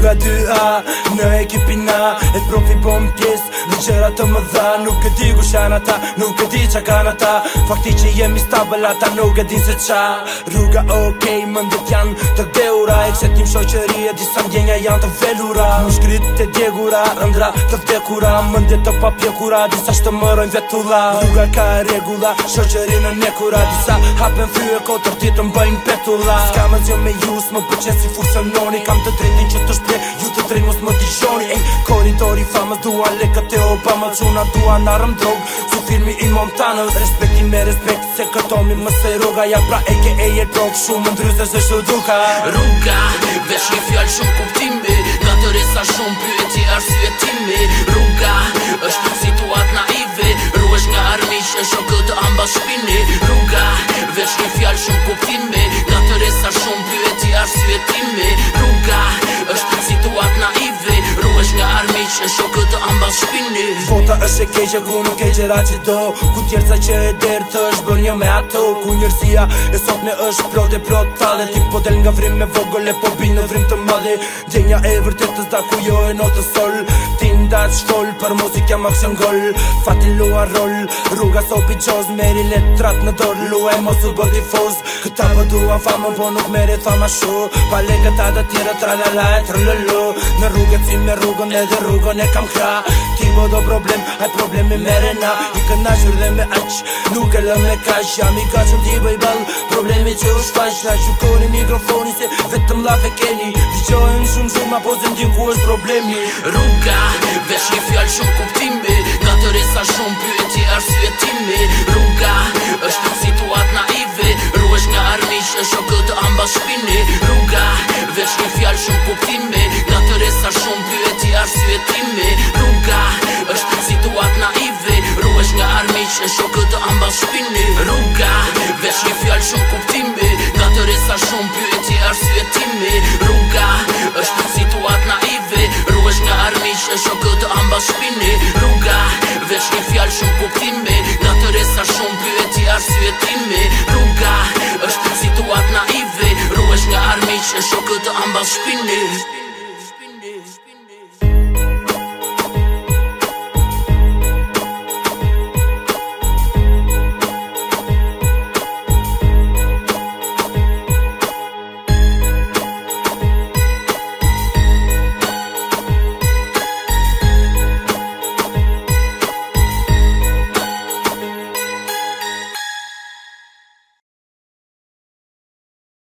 Rruga 2A, në ekipin A e profi bom pjesë në gjëra të më dha. Nuk e di ku janë ata, nuk e di qa kanë ata. Fakti që jemi stabël ata nuk e din se qa. Rruga okej, mëndet janë të deura. Eksetim shoqëri e disa ndjenja janë të velura. Më shkrit të djegura, ëndra të vdekura. Mëndet të papjekura, disa shtë mërojnë vetulla. Rruga ka regula, shoqëri në nekura. Disa hapen fryë kotër ditën bëjnë petulla. S'ka më zjo me ju, s'më përqen si funksiononi. Kam të drejtin që të shpre, ju të drejt mos më dijoni. Ej, koridori famës, dua lekët e Obama. Quna dua në arëm drog, su filmi i Montanës. Respektin me respekt, se këtomi më se rruga. Ja pra a.k.a. e prog, shumë ndryse se shuduka. Rruga, veç një fjallë shumë kuptimi. Nga të resa shumë pyetje arsyetimi. Rruga, është situat naive. Ruesh nga armiqe, shokët të ambas shpini. Rruga, veç një fjallë shumë kuptimi. Nga të resa shumë pyetje arsyetimi. Rruga, është situat naive. Ruesh nga armiqe, shokët të ambas shpini. Vota është e keqe ku nuk e gjera që do. Ku tjerca që e derë të është bërë një me ato. Ku njërësia e sotme është plot e plot tale. Ti po del nga vrim me vogël e po bin në vrim të madhe. Djenja e vërtetës da ku jo e notë sol. Ti ndatë shkoll për muzika ma këshën gol. Fatin lua rol, rruga sopi qoz. Meri letrat në dorë, lua e mos u bërë tifoz. Këta po duan famën po nuk merit fama shu. Pa legët atë tjere tralala e trëllëllu. Në rrugët si me rrugën edhe rrugën e kam kra. Ti po do problem, aj problemi mere na. I kënashur dhe me aq, nuk e lë me kash. Jam i gachëm ti bëj ball, problemi që u shfash. Na gjukoni mikrofoni se vetëm lafe keni. Diqojnë shumë apo se ndin ku është problemi. Rruga, veç një fjallë shumë kuptimi. Nga të resa shumë pyetje arsyetimi. Rruga, është situat naive. Ruesh nga armiqe, shokët të ambas shpini. Rruga, veç një fjallë shumë kuptimi. Nga të resa shumë pyetje arsyetimi. Rruga, është situat naive. Ruesh nga armiqe, shokët të ambas shpini. Rruga, veç një fjallë shumë kuptimi. Nga të resa shumë pyetje arsyetimi. Rruga, është situat naive. Ruesh nga armiqe, shokët të ambas shpini. Rruga, veç një fjallë shumë kuptimi. Nga të resa shumë pyetje arsyetimi. Rruga, është situat naive. Ruesh nga armiqe, shokët të ambas shpini.